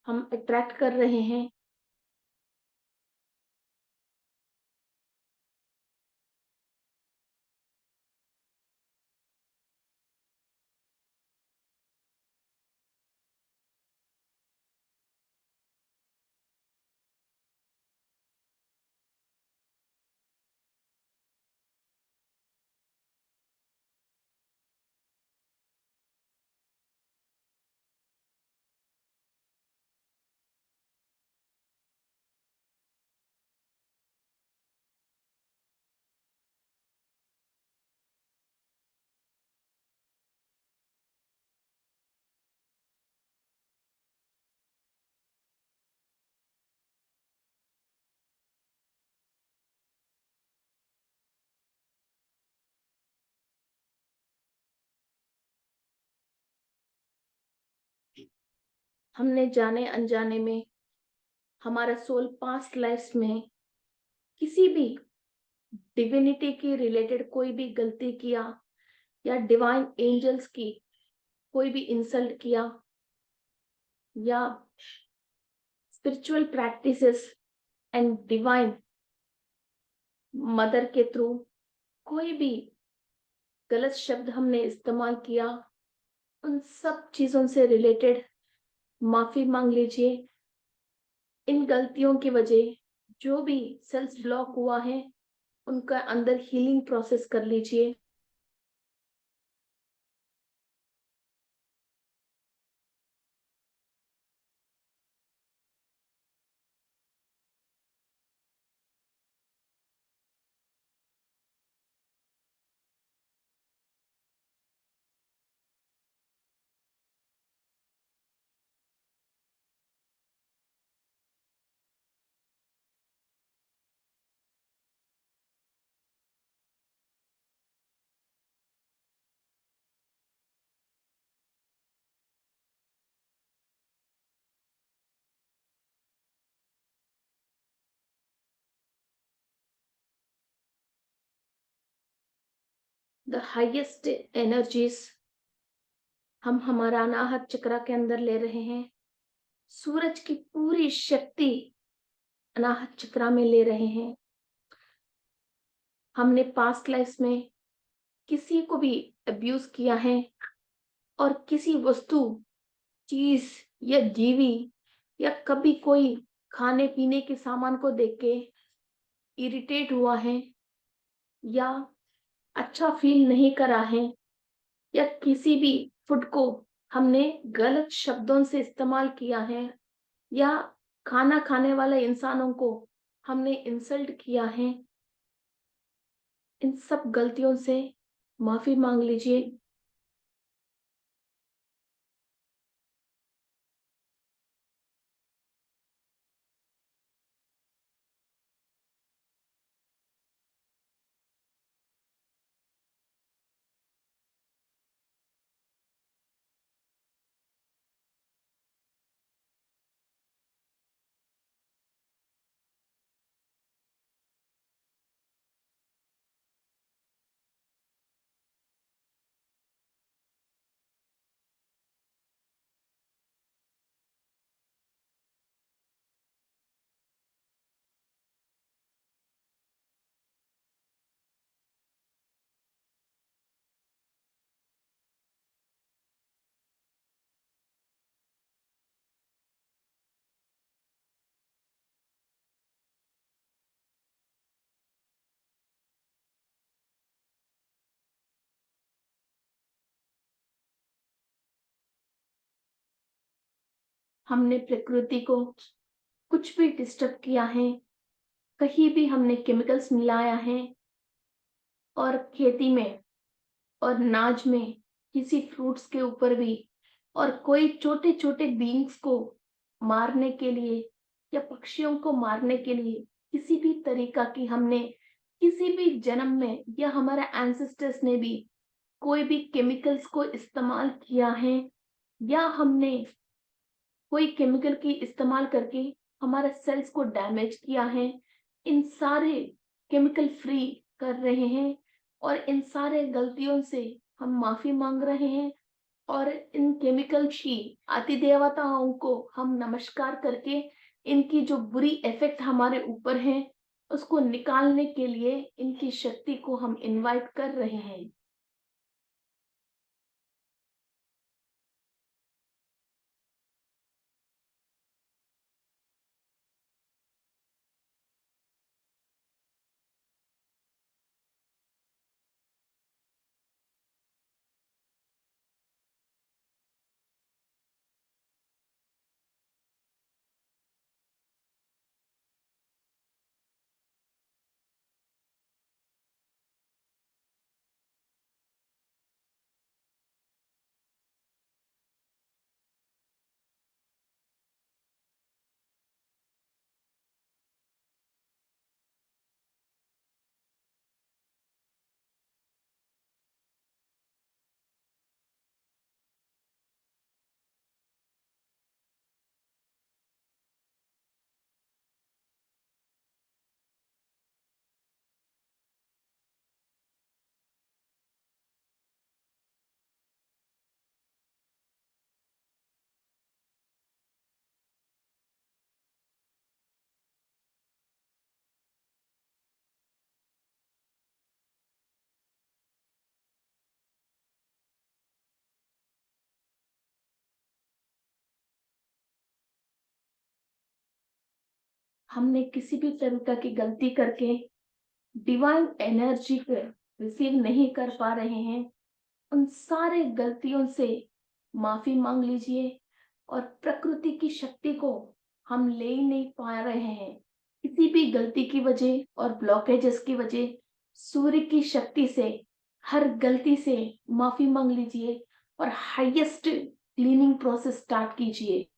हम अट्रैक्ट कर रहे हैं, हमने जाने अनजाने में हमारा सोल पास्ट लाइफ्स में किसी भी डिविनिटी की रिलेटेड कोई भी गलती किया या डिवाइन एंजल्स की कोई भी इंसल्ट किया या spiritual practices and divine mother के थ्रू कोई भी गलत शब्द हमने इस्तेमाल किया, उन सब चीजों से रिलेटेड माफी मांग लीजिए। इन गलतियों की वजह जो भी सेल्स ब्लॉक हुआ है उनका अंदर हीलिंग प्रोसेस कर लीजिए। द हाईएस्ट एनर्जीज हम हमारा अनाहत चक्र के अंदर ले रहे हैं। सूरज की पूरी शक्ति अनाहत चक्र में ले रहे हैं। हमने पास्ट लाइफ में किसी को भी अब्यूज किया है और किसी वस्तु, चीज या जीवी या कभी कोई खाने पीने के सामान को देख के इरिटेट हुआ है या अच्छा फील नहीं करा है, या किसी भी फूड को हमने गलत शब्दों से इस्तेमाल किया है, या खाना खाने वाले इंसानों को हमने इंसल्ट किया है, इन सब गलतियों से माफी मांग लीजिए। हमने प्रकृति को कुछ भी डिस्टर्ब किया है, कहीं भी हमने केमिकल्स मिलाया है, और खेती में और नाज में किसी फ्रूट्स के ऊपर भी, और कोई छोटे छोटे बीन्स को मारने के लिए या पक्षियों को मारने के लिए किसी भी तरीका की हमने किसी भी जन्म में या हमारे एंसेस्टर्स ने भी कोई भी केमिकल्स को इस्तेमाल किया है, या हमने कोई केमिकल की इस्तेमाल करके हमारे सेल्स को डैमेज किया है, इन सारे केमिकल फ्री कर रहे हैं और इन सारे गलतियों से हम माफी मांग रहे हैं। और इन केमिकल की अति देवताओं को हम नमस्कार करके इनकी जो बुरी इफेक्ट हमारे ऊपर है उसको निकालने के लिए इनकी शक्ति को हम इनवाइट कर रहे हैं। हमने किसी भी तरीका की गलती करके डिवाइन एनर्जी को रिसीव नहीं कर पा रहे हैं, उन सारे गलतियों से माफी मांग लीजिए। और प्रकृति की शक्ति को हम ले ही नहीं पा रहे हैं, किसी भी गलती की वजह और ब्लॉकेजेस की वजह, सूर्य की शक्ति से हर गलती से माफी मांग लीजिए और हाईएस्ट क्लीनिंग प्रोसेस स्टार्ट कीजिए।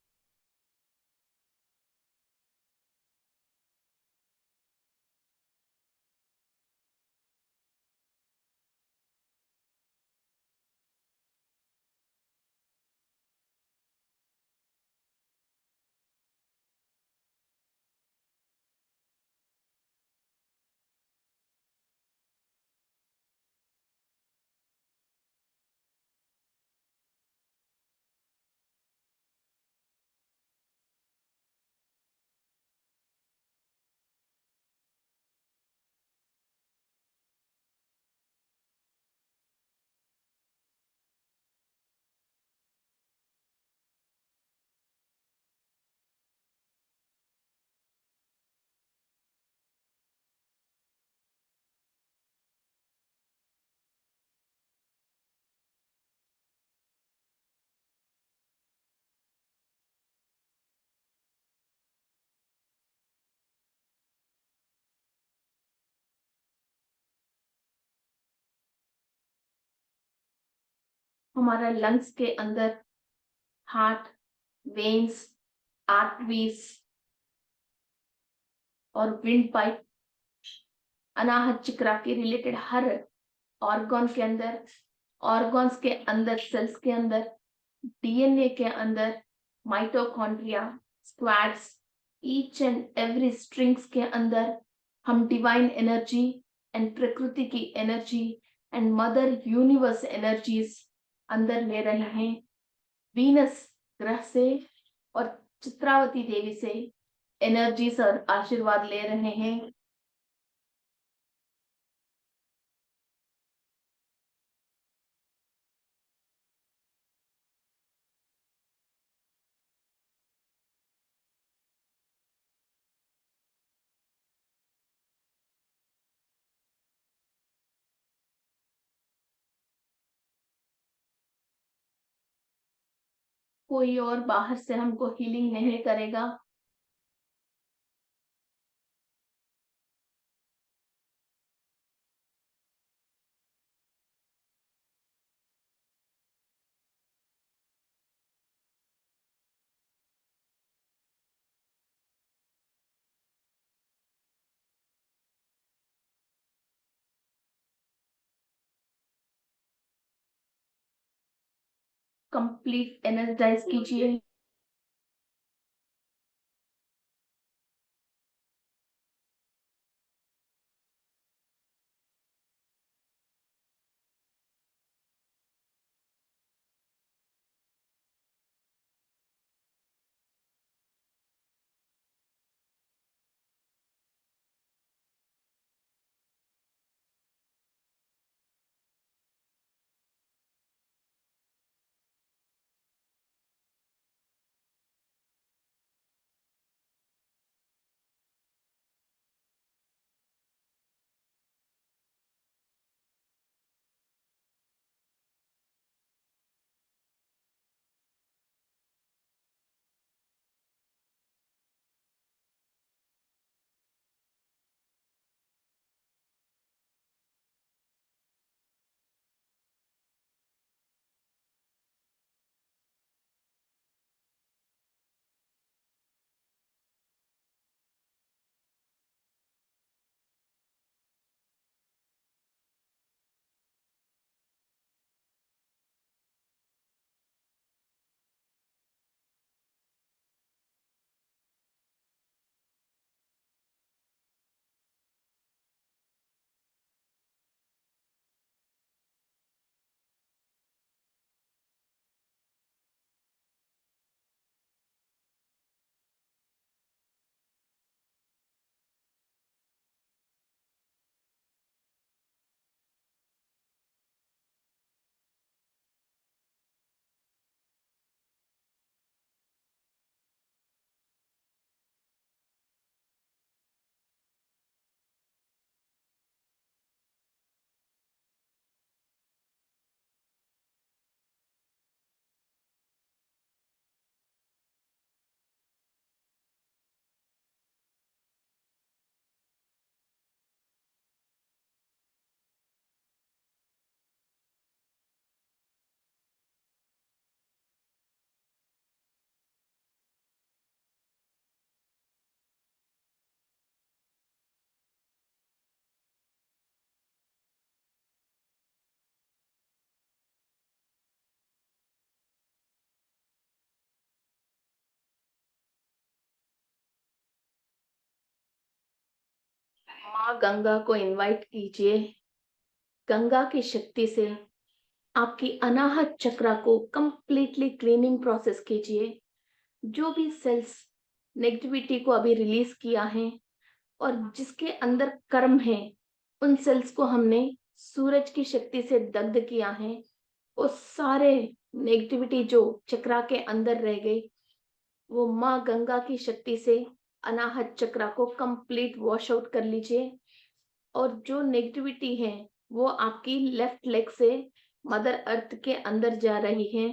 हमारा लंग्स के अंदर हार्ट, वेन्स, आर्टरीज और विंड पाइप, अनाहत चक्र के रिलेटेड हर ऑर्गन के अंदर, ऑर्गन्स के अंदर, सेल्स के अंदर, डीएनए के अंदर, mitochondria, squads, each and every strings के अंदर हम डिवाइन एनर्जी एंड प्रकृति की energy and mother universe energies अंदर ले रहे हैं। वीनस ग्रह से और चित्रावती देवी से एनर्जीज और आशीर्वाद ले रहे हैं। कोई और बाहर से हमको हीलिंग नहीं करेगा। कंप्लीट एनर्जाइज कीजिए। माँ गंगा को इनवाइट कीजिए। गंगा की शक्ति से आपकी अनाहत चक्र को कंप्लीटली क्लीनिंग प्रोसेस कीजिए। जो भी सेल्स नेगेटिविटी को अभी रिलीज किया है और जिसके अंदर कर्म है, उन सेल्स को हमने सूरज की शक्ति से दग्ध किया है। वो सारे नेगेटिविटी जो चक्रा के अंदर रह गई, वो माँ गंगा की शक्ति से अनाहत चक्रा को कंप्लीट वॉश आउट कर लीजिए। और जो नेगेटिविटी है वो आपकी लेफ्ट लेग से मदर अर्थ के अंदर जा रही है।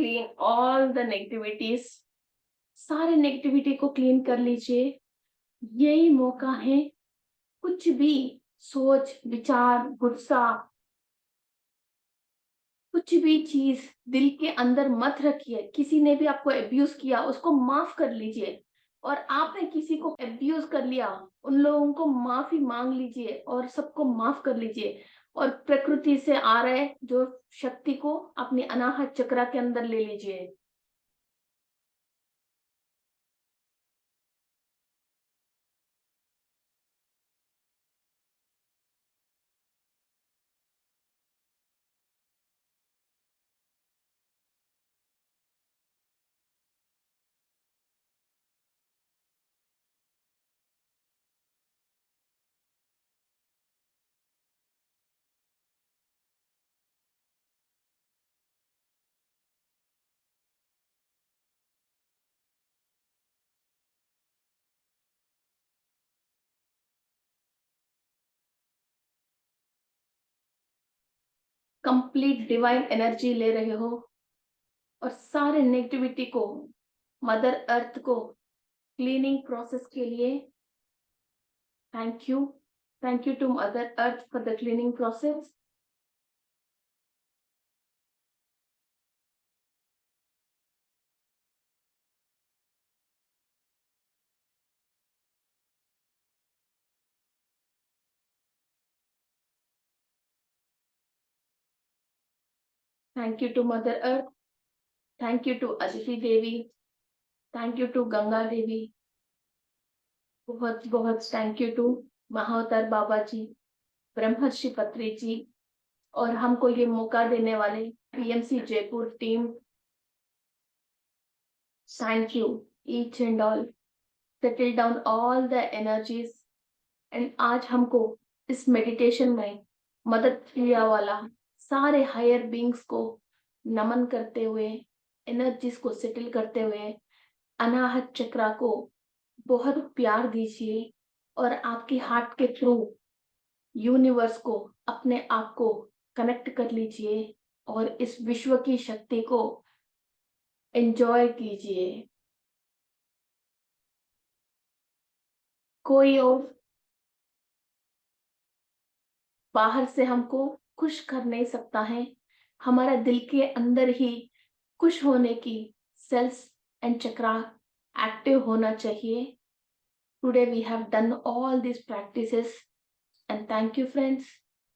क्लीन ऑल द नेगेटिविटीज, सारे नेगेटिविटी को क्लीन कर लीजिए। यही मौका है। कुछ भी सोच, विचार, गुस्सा, कुछ भी चीज दिल के अंदर मत रखिए। किसी ने भी आपको अब्यूज किया, उसको माफ कर लीजिए। और आपने किसी को अब्यूज कर लिया, उन लोगों को माफी मांग लीजिए और सबको माफ कर लीजिए। और प्रकृति से आ रहे जो शक्ति को अपनी अनाहत चक्रा के अंदर ले लीजिए। कंप्लीट डिवाइन एनर्जी ले रहे हो और सारे नेगेटिविटी को, मदर अर्थ को क्लीनिंग प्रोसेस के लिए thank you. Thank you to mother earth for the cleaning process. Thank you to mother earth. Thank you to Aditi Devi. Thank you to Ganga Devi. बहुत बहुत thank you to Mahavatar Baba ji, Brahmarshi Patri ji, और हमको ये मौका देने वाले PMC Jaipur team. Thank you each and all. Settle down all the energies. And आज हमको इस मेडिटेशन में मदद किया वाला सारे हायर बींग्स को नमन करते हुए, एनर्जीज को सेटल करते हुए, अनाहत चक्रा को बहुत प्यार दीजिए और आपकी हार्ट के थ्रू यूनिवर्स को, अपने आप को कनेक्ट कर लीजिए और इस विश्व की शक्ति को एंजॉय कीजिए। कोई और बाहर से हमको खुश कर नहीं सकता है। हमारा दिल के अंदर ही खुश होने की सेल्स एंड चक्रा एक्टिव होना चाहिए। Today we have done all these practices and thank you friends.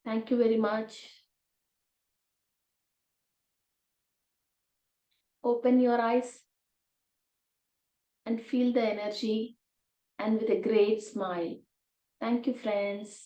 Thank you very much. Open your eyes and feel the energy and with a great smile. Thank you friends.